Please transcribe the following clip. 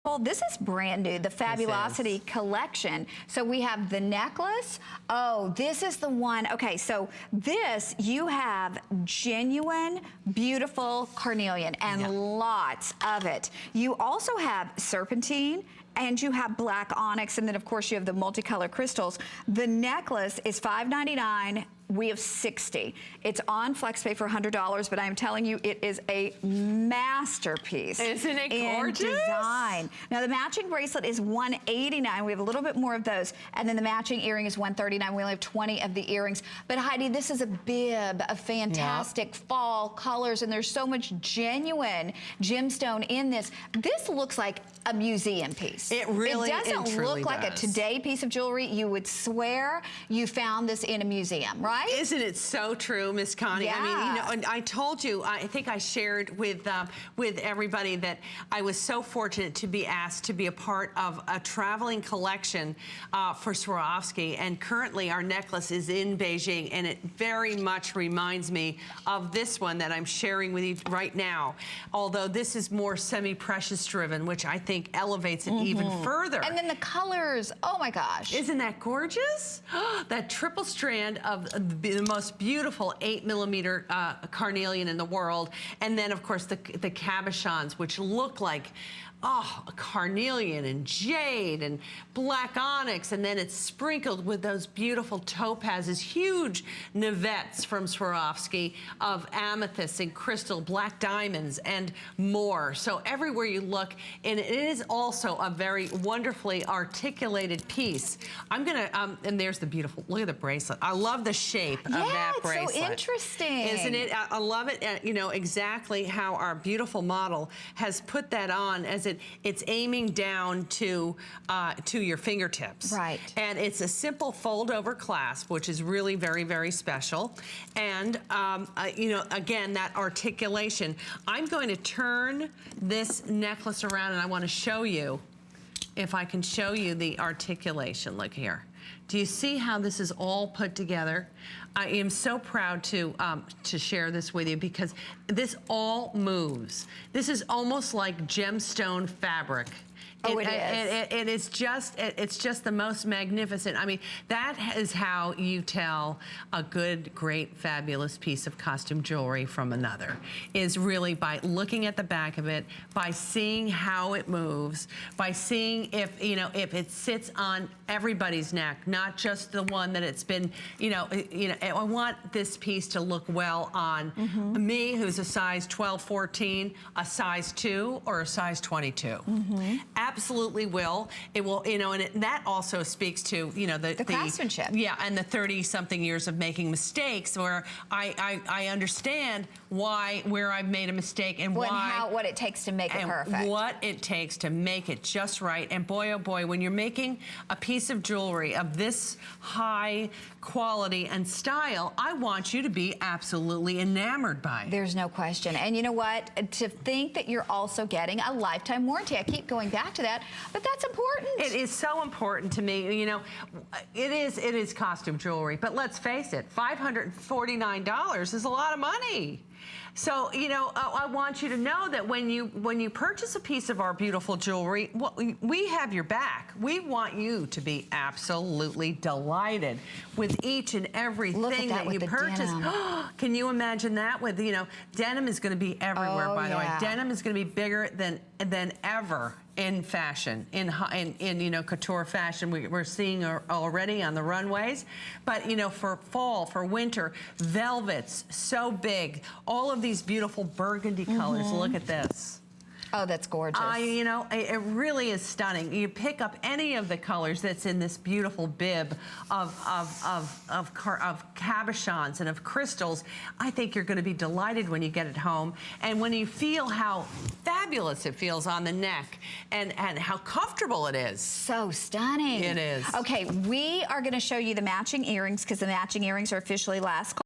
Well, this is brand new, the Fabulosity collection. So we have the necklace. Oh, this is the one. Okay, so this, you have genuine, beautiful carnelian and lots of it. You also have serpentine, and you have black onyx, and then of course you have the multicolored crystals. The necklace is $5.99. We have 60. It's on FlexPay for $100, but I'm telling you, it is a masterpiece. Isn't it gorgeous? In design. Now the matching bracelet is $189. We have a little bit more of those, and then the matching earring is $139. We only have 20 of the earrings. But Heidi, this is a bib of fantastic fall colors, and there's so much genuine gemstone in this. This looks like a museum piece. It really It doesn't look like a today piece of jewelry. You would swear you found this in a museum, right? Isn't it so true, Miss Connie? Yeah. I mean, you know, and I told you, I think I shared with everybody that I was so fortunate to be asked to be a part of a traveling collection for Swarovski, and currently our necklace is in Beijing, and it very much reminds me of this one that I'm sharing with you right now, although this is more semi-precious driven, which I think elevates it even further. And then the colors, oh my gosh. Isn't that gorgeous? That triple strand of the most beautiful 8mm carnelian in the world, and then of course the cabochons, which look like a carnelian and jade and black onyx, and then it's sprinkled with those beautiful topazes, huge nevettes from Swarovski of amethyst and crystal, black diamonds, and more. So everywhere you look, and it is also a very wonderfully articulated piece. I'm gonna, and there's the beautiful, look at the bracelet. I love the shape of that bracelet. It's so interesting. Isn't it? I love it, you know, exactly how our beautiful model has put that on, as it's aiming down to your fingertips. Right. And it's a simple fold-over clasp, which is really very, very special. And, you know, again, that articulation. I'm going to turn this necklace around, and I want to show you, if I can show you the articulation. Look here. Do you see how this is all put together? I am so proud to share this with you, because this all moves. This is almost like gemstone fabric. Oh, it is. It's just the most magnificent. I mean, that is how you tell a good, great, fabulous piece of costume jewelry from another, is really by looking at the back of it, by seeing how it moves, by seeing if, you know, if it sits on everybody's neck, not just the one that it's been, you know, I want this piece to look well on me, who's a size 12, 14, a size 2, or a size 22. Absolutely will. It will, you know, and that also speaks to, you know, the craftsmanship. Yeah, and the 30-something years of making mistakes, where I understand where I've made a mistake, and what it takes to make it perfect. What it takes to make it just right. And boy, oh boy, when you're making a piece of jewelry of this high quality and style, I want you to be absolutely enamored by it. There's no question. And you know what? To think that you're also getting a lifetime warranty. I keep going back to that, but that's important. It is so important to me. You know, it is costume jewelry, but let's face it, $549 is a lot of money. So, you know, I want you to know that when you purchase a piece of our beautiful jewelry, we have your back. We want you to be absolutely delighted with each and everything that you purchase. Can you imagine that? With, you know, denim is going to be everywhere, by the way. Denim is going to be bigger than ever in fashion, in you know, couture fashion. We're seeing already on the runways. But, you know, for fall, for winter, velvets, so big. All of these beautiful burgundy colors. Look at this. Oh, that's gorgeous. You know, it really is stunning. You pick up any of the colors that's in this beautiful bib of cabochons and of crystals. I think you're going to be delighted when you get it home, and when you feel how fabulous it feels on the neck, and how comfortable it is. So stunning. It is. Okay, we are going to show you the matching earrings, because the matching earrings are officially last call.